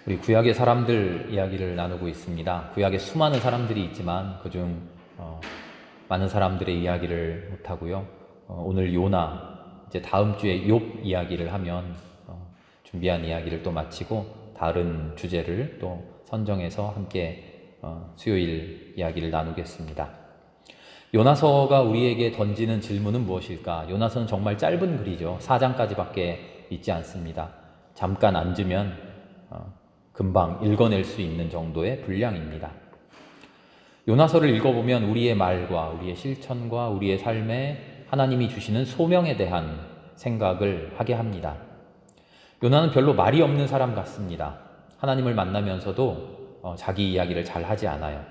우리 구약의 사람들 이야기를 나누고 있습니다. 구약에 수많은 사람들이 있지만 그중 많은 사람들의 이야기를 못하고요. 오늘 요나, 이제 다음 주에 욥 이야기를 하면 준비한 이야기를 또 마치고 다른 주제를 또 선정해서 함께 수요일 이야기를 나누겠습니다. 요나서가 우리에게 던지는 질문은 무엇일까? 요나서는 정말 짧은 글이죠. 4장까지밖에 있지 않습니다. 잠깐 앉으면 금방 읽어낼 수 있는 정도의 분량입니다. 요나서를 읽어보면 우리의 말과 우리의 실천과 우리의 삶에 하나님이 주시는 소명에 대한 생각을 하게 합니다. 요나는 별로 말이 없는 사람 같습니다. 하나님을 만나면서도 자기 이야기를 잘 하지 않아요.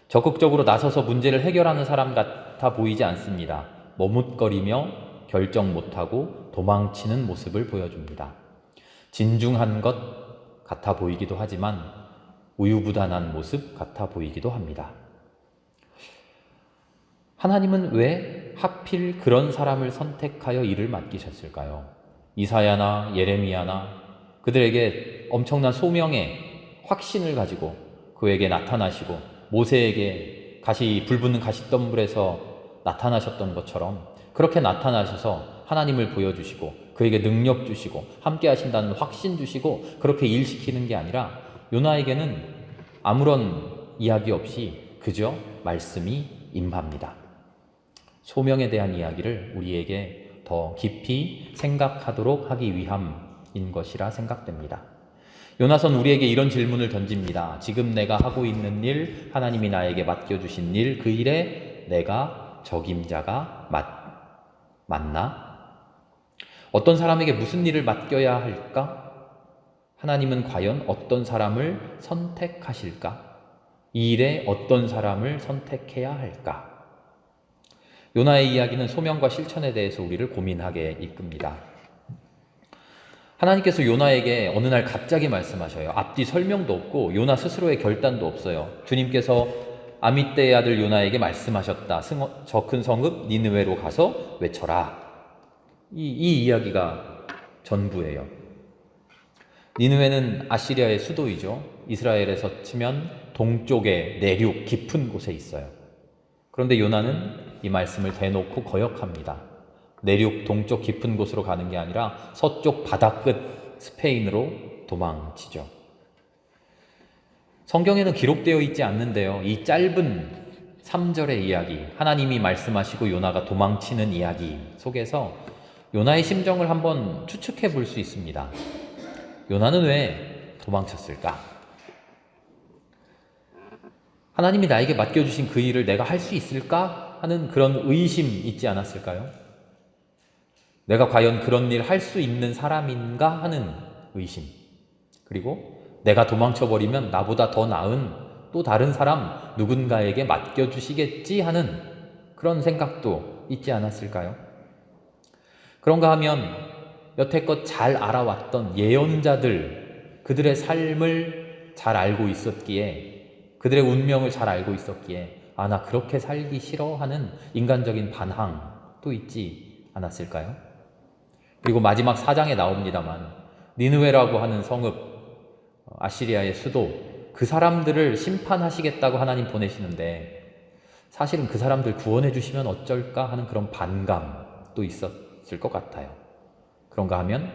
적극적으로 나서서 문제를 해결하는 사람 같아 보이지 않습니다. 머뭇거리며 결정 못하고 도망치는 모습을 보여줍니다. 진중한 것 같아 보이기도 하지만 우유부단한 모습 같아 보이기도 합니다. 하나님은 왜 하필 그런 사람을 선택하여 일을 맡기셨을까요? 이사야나 예레미야나 그들에게 엄청난 소명의 확신을 가지고 그에게 나타나시고 모세에게 불 붙는 가시덤불에서 나타나셨던 것처럼 그렇게 나타나셔서 하나님을 보여주시고 그에게 능력 주시고 함께 하신다는 확신 주시고 그렇게 일시키는 게 아니라 요나에게는 아무런 이야기 없이 그저 말씀이 임합니다. 소명에 대한 이야기를 우리에게 더 깊이 생각하도록 하기 위함인 것이라 생각됩니다. 요나서는 우리에게 이런 질문을 던집니다. 지금 내가 하고 있는 일, 하나님이 나에게 맡겨주신 일, 그 일에 내가 적임자가 맞나? 어떤 사람에게 무슨 일을 맡겨야 할까? 하나님은 과연 어떤 사람을 선택하실까? 이 일에 어떤 사람을 선택해야 할까? 요나의 이야기는 소명과 실천에 대해서 우리를 고민하게 이끕니다. 하나님께서 요나에게 어느 날 갑자기 말씀하셔요. 앞뒤 설명도 없고 요나 스스로의 결단도 없어요. 주님께서 아미떼의 아들 요나에게 말씀하셨다. 저 큰 성읍 니느웨로 가서 외쳐라. 이 이야기가 전부예요. 니느웨는 아시리아의 수도이죠. 이스라엘에서 치면 동쪽의 내륙 깊은 곳에 있어요. 그런데 요나는 이 말씀을 대놓고 거역합니다. 내륙 동쪽 깊은 곳으로 가는 게 아니라 서쪽 바다 끝 스페인으로 도망치죠. 성경에는 기록되어 있지 않는데요. 이 짧은 3절의 이야기, 하나님이 말씀하시고 요나가 도망치는 이야기 속에서 요나의 심정을 한번 추측해 볼 수 있습니다. 요나는 왜 도망쳤을까? 하나님이 나에게 맡겨주신 그 일을 내가 할 수 있을까? 하는 그런 의심 있지 않았을까요? 내가 과연 그런 일 할 수 있는 사람인가 하는 의심. 그리고 내가 도망쳐버리면 나보다 더 나은 또 다른 사람 누군가에게 맡겨주시겠지 하는 그런 생각도 있지 않았을까요? 그런가 하면 여태껏 잘 알아왔던 예언자들, 그들의 삶을 잘 알고 있었기에, 그들의 운명을 잘 알고 있었기에 나 그렇게 살기 싫어 하는 인간적인 반항도 있지 않았을까요? 그리고 마지막 4장에 나옵니다만 니느웨라고 하는 성읍, 아시리아의 수도, 그 사람들을 심판하시겠다고 하나님 보내시는데 사실은 그 사람들 구원해 주시면 어쩔까 하는 그런 반감도 있었을 것 같아요. 그런가 하면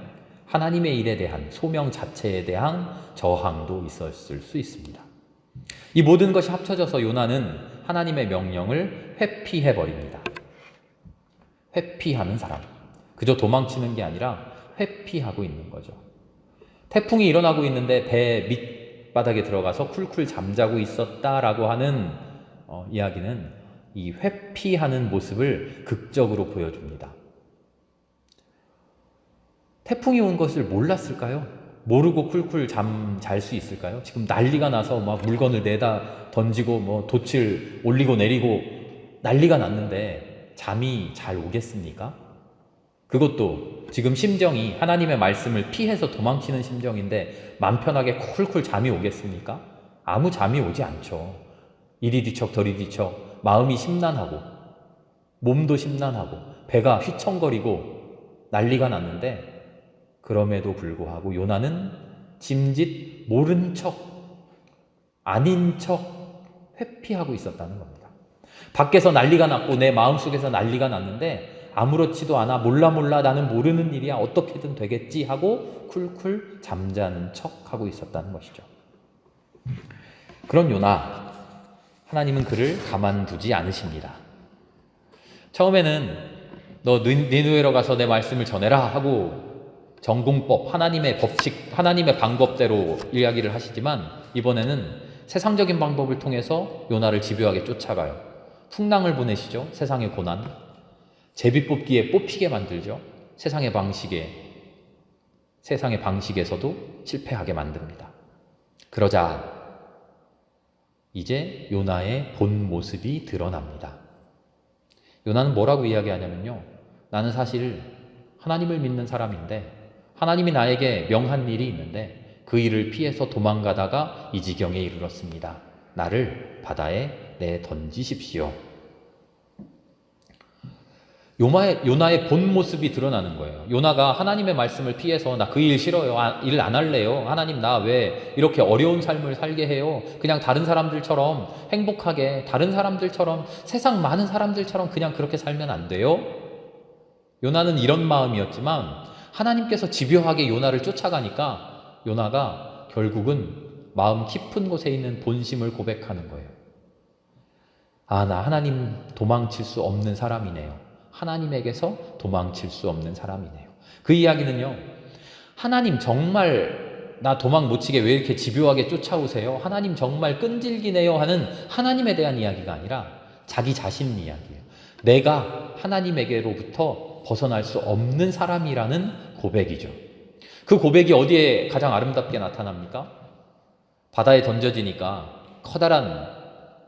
하나님의 일에 대한 소명 자체에 대한 저항도 있었을 수 있습니다. 이 모든 것이 합쳐져서 요나는 하나님의 명령을 회피해버립니다. 회피하는 사람. 그저 도망치는 게 아니라 회피하고 있는 거죠. 태풍이 일어나고 있는데 배 밑바닥에 들어가서 쿨쿨 잠자고 있었다라고 하는 이야기는 이 회피하는 모습을 극적으로 보여줍니다. 태풍이 온 것을 몰랐을까요? 모르고 쿨쿨 잘 수 있을까요? 지금 난리가 나서 막 물건을 내다 던지고 돛을 올리고 내리고 난리가 났는데 잠이 잘 오겠습니까? 그것도 지금 심정이 하나님의 말씀을 피해서 도망치는 심정인데 맘 편하게 쿨쿨 잠이 오겠습니까? 아무 잠이 오지 않죠. 이리 뒤척 저리 뒤척 마음이 심란하고 몸도 심란하고 배가 휘청거리고 난리가 났는데 그럼에도 불구하고 요나는 짐짓 모른 척, 아닌 척 회피하고 있었다는 겁니다. 밖에서 난리가 났고 내 마음속에서 난리가 났는데 아무렇지도 않아, 몰라 나는 모르는 일이야, 어떻게든 되겠지 하고 쿨쿨 잠자는 척하고 있었다는 것이죠. 그런 요나, 하나님은 그를 가만두지 않으십니다. 처음에는 너 니느웨로 가서 내 말씀을 전해라 하고 전공법, 하나님의 법칙, 하나님의 방법대로 이야기를 하시지만 이번에는 세상적인 방법을 통해서 요나를 집요하게 쫓아가요. 풍랑을 보내시죠. 세상의 고난. 제비 뽑기에 뽑히게 만들죠. 세상의 방식에서도 실패하게 만듭니다. 그러자 이제 요나의 본 모습이 드러납니다. 요나는 뭐라고 이야기하냐면요. 나는 사실 하나님을 믿는 사람인데 하나님이 나에게 명한 일이 있는데 그 일을 피해서 도망가다가 이 지경에 이르렀습니다. 나를 바다에 내던지십시오. 요나의 본 모습이 드러나는 거예요. 요나가 하나님의 말씀을 피해서 나 그 일 싫어요. 일 안 할래요. 하나님 나 왜 이렇게 어려운 삶을 살게 해요. 그냥 다른 사람들처럼 행복하게, 다른 사람들처럼, 세상 많은 사람들처럼 그냥 그렇게 살면 안 돼요. 요나는 이런 마음이었지만 하나님께서 집요하게 요나를 쫓아가니까 요나가 결국은 마음 깊은 곳에 있는 본심을 고백하는 거예요. 아, 나 하나님 도망칠 수 없는 사람이네요. 하나님에게서 도망칠 수 없는 사람이네요. 그 이야기는요, 하나님 정말 나 도망 못 치게 왜 이렇게 집요하게 쫓아오세요? 하나님 정말 끈질기네요 하는 하나님에 대한 이야기가 아니라 자기 자신 이야기예요. 내가 하나님에게로부터 벗어날 수 없는 사람이라는 고백이죠. 그 고백이 어디에 가장 아름답게 나타납니까? 바다에 던져지니까 커다란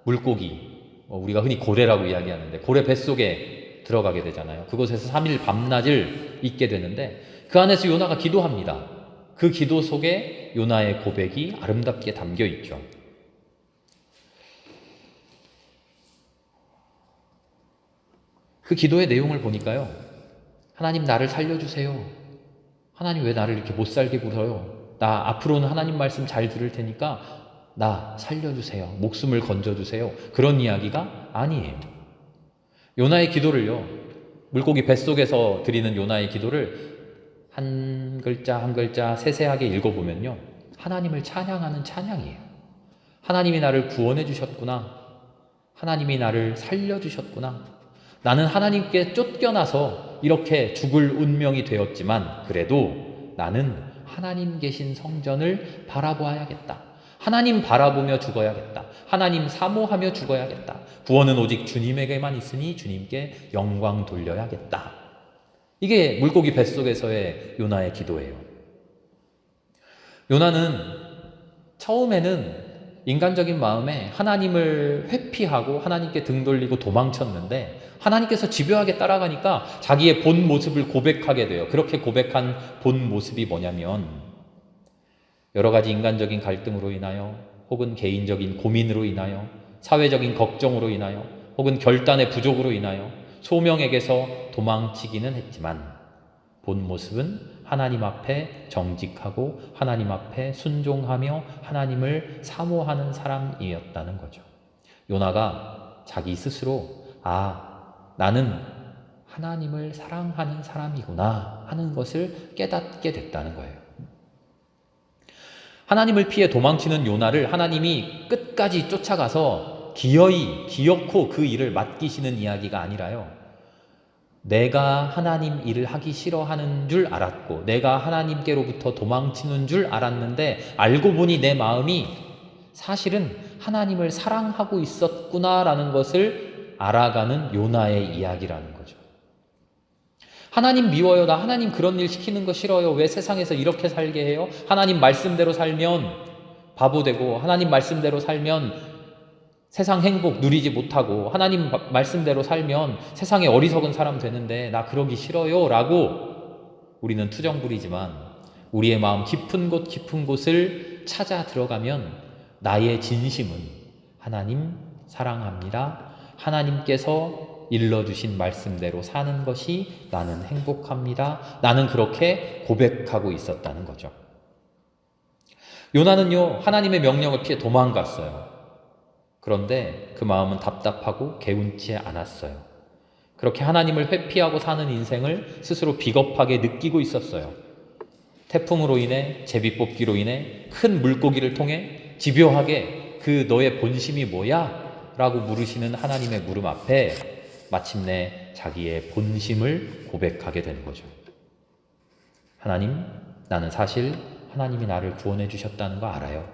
물고기, 우리가 흔히 고래라고 이야기하는데 고래 뱃속에 들어가게 되잖아요. 그곳에서 3일 밤낮을 있게 되는데 그 안에서 요나가 기도합니다. 그 기도 속에 요나의 고백이 아름답게 담겨 있죠. 그 기도의 내용을 보니까요. 하나님 나를 살려주세요. 하나님 왜 나를 이렇게 못 살게 굴어요? 나 앞으로는 하나님 말씀 잘 들을 테니까 나 살려주세요. 목숨을 건져주세요. 그런 이야기가 아니에요. 요나의 기도를요, 물고기 뱃속에서 드리는 요나의 기도를 한 글자 한 글자 세세하게 읽어보면요, 하나님을 찬양하는 찬양이에요. 하나님이 나를 구원해 주셨구나. 하나님이 나를 살려주셨구나. 나는 하나님께 쫓겨나서 이렇게 죽을 운명이 되었지만 그래도 나는 하나님 계신 성전을 바라보아야겠다. 하나님 바라보며 죽어야겠다. 하나님 사모하며 죽어야겠다. 구원은 오직 주님에게만 있으니 주님께 영광 돌려야겠다. 이게 물고기 뱃속에서의 요나의 기도예요. 요나는 처음에는 인간적인 마음에 하나님을 회피하고 하나님께 등 돌리고 도망쳤는데 하나님께서 집요하게 따라가니까 자기의 본 모습을 고백하게 돼요. 그렇게 고백한 본 모습이 뭐냐면 여러 가지 인간적인 갈등으로 인하여 혹은 개인적인 고민으로 인하여 사회적인 걱정으로 인하여 혹은 결단의 부족으로 인하여 소명에게서 도망치기는 했지만 본 모습은 하나님 앞에 정직하고 하나님 앞에 순종하며 하나님을 사모하는 사람이었다는 거죠. 요나가 자기 스스로 나는 하나님을 사랑하는 사람이구나 하는 것을 깨닫게 됐다는 거예요. 하나님을 피해 도망치는 요나를 하나님이 끝까지 쫓아가서 기어코 그 일을 맡기시는 이야기가 아니라요. 내가 하나님 일을 하기 싫어하는 줄 알았고 내가 하나님께로부터 도망치는 줄 알았는데 알고 보니 내 마음이 사실은 하나님을 사랑하고 있었구나라는 것을 알아가는 요나의 이야기라는 거죠. 하나님 미워요. 나 하나님 그런 일 시키는 거 싫어요. 왜 세상에서 이렇게 살게 해요? 하나님 말씀대로 살면 바보 되고 하나님 말씀대로 살면 세상 행복 누리지 못하고 하나님 말씀대로 살면 세상에 어리석은 사람 되는데 나 그러기 싫어요 라고 우리는 투정 부리지만 우리의 마음 깊은 곳을 찾아 들어가면 나의 진심은 하나님 사랑합니다. 하나님께서 일러주신 말씀대로 사는 것이 나는 행복합니다. 나는 그렇게 고백하고 있었다는 거죠. 요나는요, 하나님의 명령을 피해 도망갔어요. 그런데 그 마음은 답답하고 개운치 않았어요. 그렇게 하나님을 회피하고 사는 인생을 스스로 비겁하게 느끼고 있었어요. 태풍으로 인해, 제비뽑기로 인해 큰 물고기를 통해 집요하게 그 너의 본심이 뭐야? 라고 물으시는 하나님의 물음 앞에 마침내 자기의 본심을 고백하게 되는 거죠. 하나님, 나는 사실 하나님이 나를 구원해 주셨다는 거 알아요.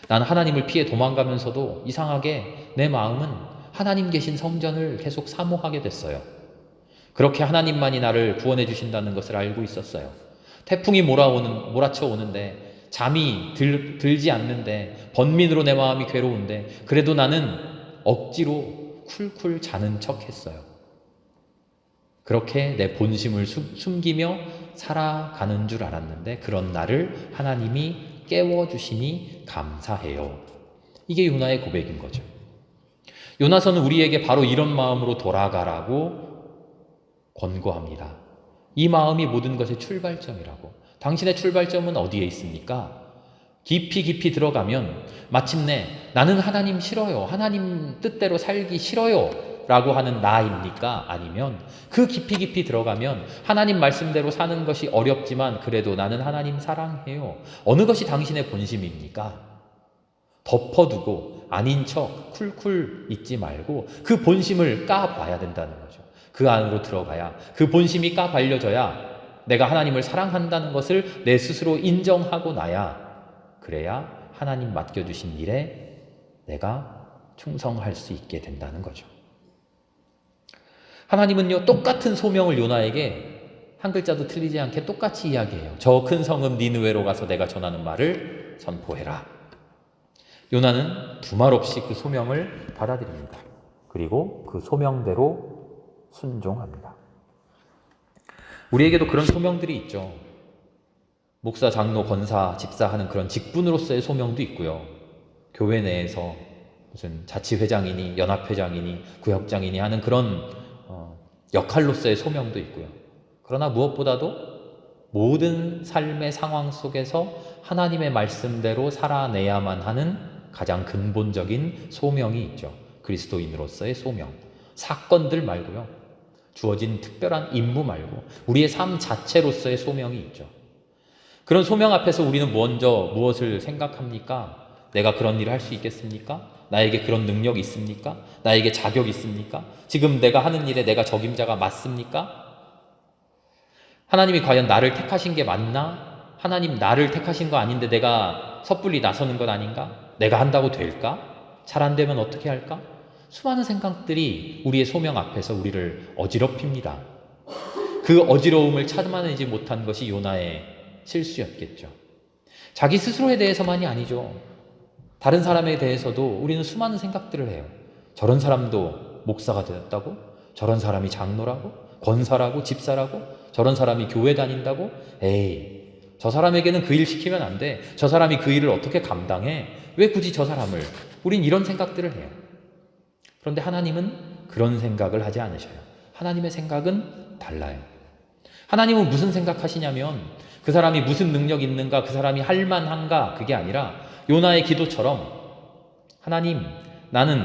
나는 하나님을 피해 도망가면서도 이상하게 내 마음은 하나님 계신 성전을 계속 사모하게 됐어요. 그렇게 하나님만이 나를 구원해 주신다는 것을 알고 있었어요. 태풍이 몰아쳐 오는데 잠이 들지 않는데 번민으로 내 마음이 괴로운데 그래도 나는 억지로 쿨쿨 자는 척 했어요. 그렇게 내 본심을 숨기며 살아가는 줄 알았는데 그런 나를 하나님이 깨워주시니 감사해요. 이게 요나의 고백인 거죠. 요나서는 우리에게 바로 이런 마음으로 돌아가라고 권고합니다. 이 마음이 모든 것의 출발점이라고. 당신의 출발점은 어디에 있습니까? 깊이 깊이 들어가면 마침내 나는 하나님 싫어요. 하나님 뜻대로 살기 싫어요. 라고 하는 나입니까? 아니면 그 깊이 깊이 들어가면 하나님 말씀대로 사는 것이 어렵지만 그래도 나는 하나님 사랑해요. 어느 것이 당신의 본심입니까? 덮어두고 아닌 척 쿨쿨 있지 말고 그 본심을 까봐야 된다는 거죠. 그 안으로 들어가야, 그 본심이 까발려져야 내가 하나님을 사랑한다는 것을 내 스스로 인정하고 나야, 그래야 하나님 맡겨주신 일에 내가 충성할 수 있게 된다는 거죠. 하나님은요, 똑같은 소명을 요나에게 한 글자도 틀리지 않게 똑같이 이야기해요. 저 큰 성읍 니느웨로 가서 내가 전하는 말을 선포해라. 요나는 두말 없이 그 소명을 받아들입니다. 그리고 그 소명대로 순종합니다. 우리에게도 그런 소명들이 있죠. 목사, 장로, 권사, 집사 하는 그런 직분으로서의 소명도 있고요. 교회 내에서 무슨 자치회장이니 연합회장이니 구역장이니 하는 그런 역할로서의 소명도 있고요. 그러나 무엇보다도 모든 삶의 상황 속에서 하나님의 말씀대로 살아내야만 하는 가장 근본적인 소명이 있죠. 그리스도인으로서의 소명. 사건들 말고요. 주어진 특별한 임무 말고 우리의 삶 자체로서의 소명이 있죠. 그런 소명 앞에서 우리는 먼저 무엇을 생각합니까? 내가 그런 일을 할 수 있겠습니까? 나에게 그런 능력이 있습니까? 나에게 자격이 있습니까? 지금 내가 하는 일에 내가 적임자가 맞습니까? 하나님이 과연 나를 택하신 게 맞나? 하나님 나를 택하신 거 아닌데 내가 섣불리 나서는 것 아닌가? 내가 한다고 될까? 잘 안 되면 어떻게 할까? 수많은 생각들이 우리의 소명 앞에서 우리를 어지럽힙니다. 그 어지러움을 참아내지 못한 것이 요나의 실수였겠죠. 자기 스스로에 대해서만이 아니죠. 다른 사람에 대해서도 우리는 수많은 생각들을 해요. 저런 사람도 목사가 되었다고? 저런 사람이 장로라고? 권사라고? 집사라고? 저런 사람이 교회 다닌다고? 에이, 저 사람에게는 그 일 시키면 안 돼. 저 사람이 그 일을 어떻게 감당해? 왜 굳이 저 사람을? 우린 이런 생각들을 해요. 그런데 하나님은 그런 생각을 하지 않으셔요. 하나님의 생각은 달라요. 하나님은 무슨 생각하시냐면 그 사람이 무슨 능력이 있는가, 그 사람이 할 만한가, 그게 아니라 요나의 기도처럼 하나님, 나는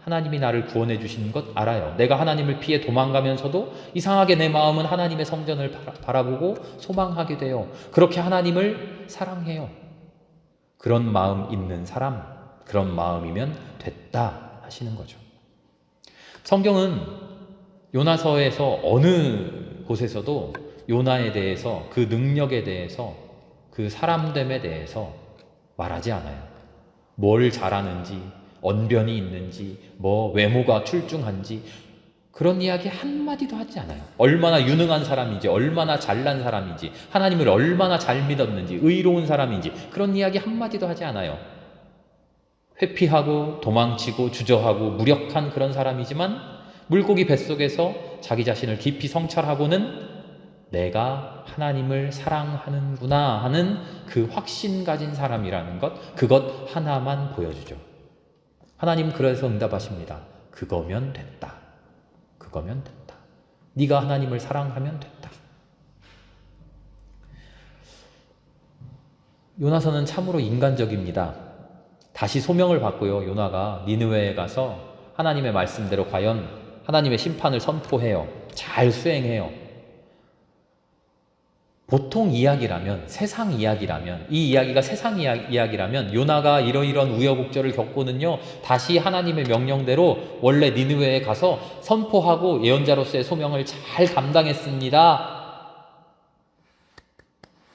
하나님이 나를 구원해 주신 것 알아요. 내가 하나님을 피해 도망가면서도 이상하게 내 마음은 하나님의 성전을 바라보고 소망하게 돼요. 그렇게 하나님을 사랑해요. 그런 마음 있는 사람, 그런 마음이면 됐다 하시는 거죠. 성경은 요나서에서 어느 곳에서도 요나에 대해서, 그 능력에 대해서, 그 사람됨에 대해서 말하지 않아요. 뭘 잘하는지, 언변이 있는지, 뭐 외모가 출중한지 그런 이야기 한마디도 하지 않아요. 얼마나 유능한 사람인지, 얼마나 잘난 사람인지, 하나님을 얼마나 잘 믿었는지, 의로운 사람인지 그런 이야기 한마디도 하지 않아요. 회피하고 도망치고 주저하고 무력한 그런 사람이지만 물고기 뱃속에서 자기 자신을 깊이 성찰하고는 내가 하나님을 사랑하는구나 하는 그 확신 가진 사람이라는 것, 그것 하나만 보여주죠. 하나님 그래서 응답하십니다. 그거면 됐다. 그거면 됐다. 네가 하나님을 사랑하면 됐다. 요나서는 참으로 인간적입니다. 다시 소명을 받고요. 요나가 니느웨에 가서 하나님의 말씀대로 과연 하나님의 심판을 선포해요. 잘 수행해요. 보통 이야기라면, 세상 이야기라면, 이 이야기가 세상 이야기라면 요나가 이러이런 우여곡절을 겪고는요, 다시 하나님의 명령대로 원래 니느웨에 가서 선포하고 예언자로서의 소명을 잘 감당했습니다.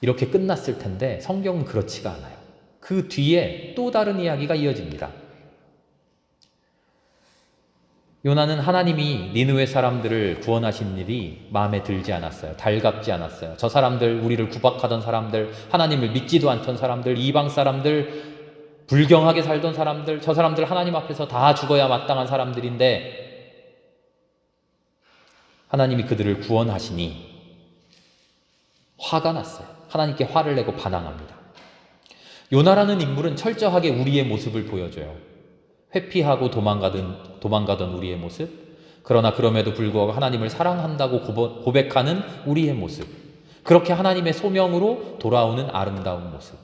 이렇게 끝났을 텐데 성경은 그렇지가 않아요. 그 뒤에 또 다른 이야기가 이어집니다. 요나는 하나님이 니느웨 사람들을 구원하신 일이 마음에 들지 않았어요. 달갑지 않았어요. 저 사람들, 우리를 구박하던 사람들, 하나님을 믿지도 않던 사람들, 이방 사람들, 불경하게 살던 사람들, 저 사람들 하나님 앞에서 다 죽어야 마땅한 사람들인데 하나님이 그들을 구원하시니 화가 났어요. 하나님께 화를 내고 반항합니다. 요나라는 인물은 철저하게 우리의 모습을 보여줘요. 회피하고 도망가던 우리의 모습, 그러나 그럼에도 불구하고 하나님을 사랑한다고 고백하는 우리의 모습, 그렇게 하나님의 소명으로 돌아오는 아름다운 모습.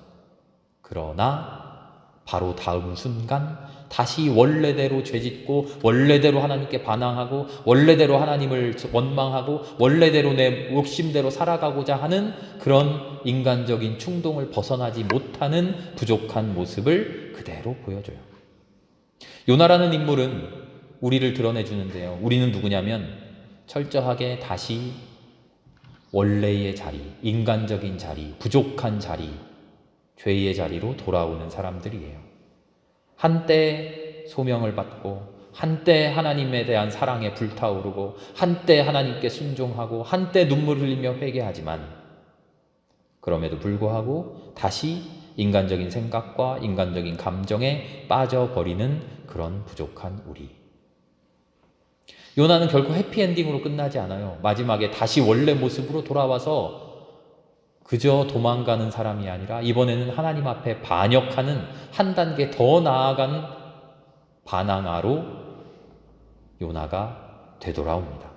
그러나 바로 다음 순간 다시 원래대로 죄짓고 원래대로 하나님께 반항하고 원래대로 하나님을 원망하고 원래대로 내 욕심대로 살아가고자 하는 그런 인간적인 충동을 벗어나지 못하는 부족한 모습을 그대로 보여줘요. 요나라는 인물은 우리를 드러내주는데요. 우리는 누구냐면 철저하게 다시 원래의 자리, 인간적인 자리, 부족한 자리, 죄의 자리로 돌아오는 사람들이에요. 한때 소명을 받고 한때 하나님에 대한 사랑에 불타오르고 한때 하나님께 순종하고 한때 눈물 흘리며 회개하지만 그럼에도 불구하고 다시 인간적인 생각과 인간적인 감정에 빠져버리는 그런 부족한 우리. 요나는 결코 해피엔딩으로 끝나지 않아요. 마지막에 다시 원래 모습으로 돌아와서 그저 도망가는 사람이 아니라 이번에는 하나님 앞에 반역하는 한 단계 더 나아간 반항아로 요나가 되돌아옵니다.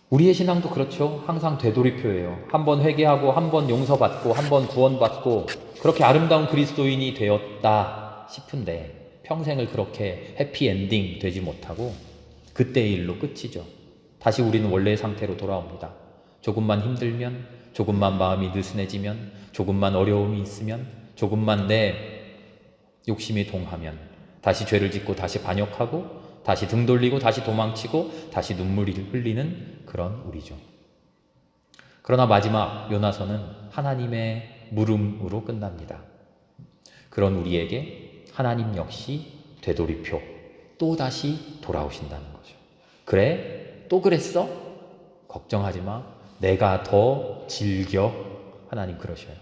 우리의 신앙도 그렇죠. 항상 되돌이표예요. 한 번 회개하고 한 번 용서받고 한 번 구원받고 그렇게 아름다운 그리스도인이 되었다 싶은데 평생을 그렇게 해피엔딩 되지 못하고 그때의 일로 끝이죠. 다시 우리는 원래의 상태로 돌아옵니다. 조금만 힘들면, 조금만 마음이 느슨해지면, 조금만 어려움이 있으면, 조금만 내 욕심이 동하면 다시 죄를 짓고 다시 반역하고 다시 등 돌리고 다시 도망치고 다시 눈물을 흘리는 그런 우리죠. 그러나 마지막 요나서는 하나님의 물음으로 끝납니다. 그런 우리에게 하나님 역시 되돌이표 또다시 돌아오신다는 거죠. 그래? 또 그랬어? 걱정하지 마. 내가 더 즐겨. 하나님 그러셔요.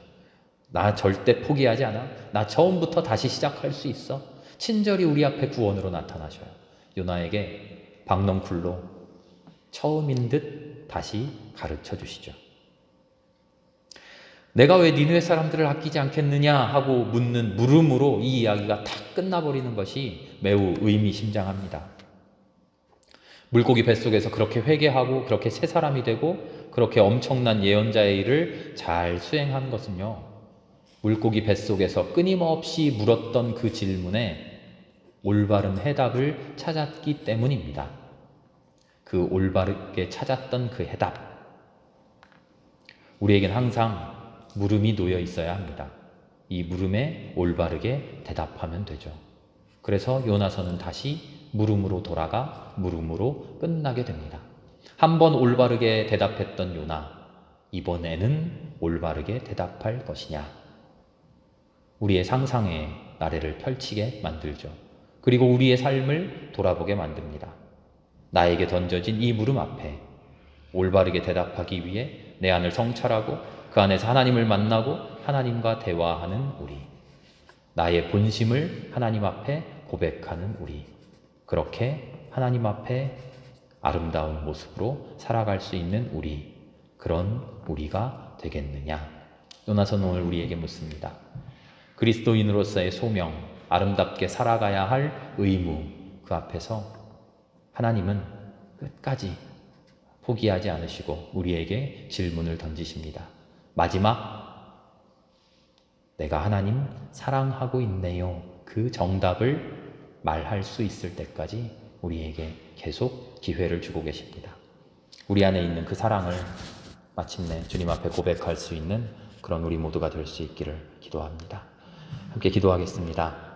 나 절대 포기하지 않아. 나 처음부터 다시 시작할 수 있어. 친절히 우리 앞에 구원으로 나타나셔요. 요나에게 박넝쿨로 처음인 듯 다시 가르쳐 주시죠. 내가 왜 니느웨 사람들을 아끼지 않겠느냐 하고 묻는 물음으로 이 이야기가 탁 끝나버리는 것이 매우 의미심장합니다. 물고기 뱃속에서 그렇게 회개하고 그렇게 새 사람이 되고 그렇게 엄청난 예언자의 일을 잘 수행한 것은요, 물고기 뱃속에서 끊임없이 물었던 그 질문에 올바른 해답을 찾았기 때문입니다. 그 올바르게 찾았던 그 해답, 우리에겐 항상 물음이 놓여 있어야 합니다. 이 물음에 올바르게 대답하면 되죠. 그래서 요나서는 다시 물음으로 돌아가 물음으로 끝나게 됩니다. 한번 올바르게 대답했던 요나, 이번에는 올바르게 대답할 것이냐? 우리의 상상의 나래를 펼치게 만들죠. 그리고 우리의 삶을 돌아보게 만듭니다. 나에게 던져진 이 물음 앞에 올바르게 대답하기 위해 내 안을 성찰하고 그 안에서 하나님을 만나고 하나님과 대화하는 우리, 나의 본심을 하나님 앞에 고백하는 우리, 그렇게 하나님 앞에 아름다운 모습으로 살아갈 수 있는 우리, 그런 우리가 되겠느냐? 요나서는 오늘 우리에게 묻습니다. 그리스도인으로서의 소명, 아름답게 살아가야 할 의무, 그 앞에서 하나님은 끝까지 포기하지 않으시고 우리에게 질문을 던지십니다. 마지막 내가 하나님 사랑하고 있네요. 그 정답을 말할 수 있을 때까지 우리에게 계속 기회를 주고 계십니다. 우리 안에 있는 그 사랑을 마침내 주님 앞에 고백할 수 있는 그런 우리 모두가 될 수 있기를 기도합니다. 함께 기도하겠습니다.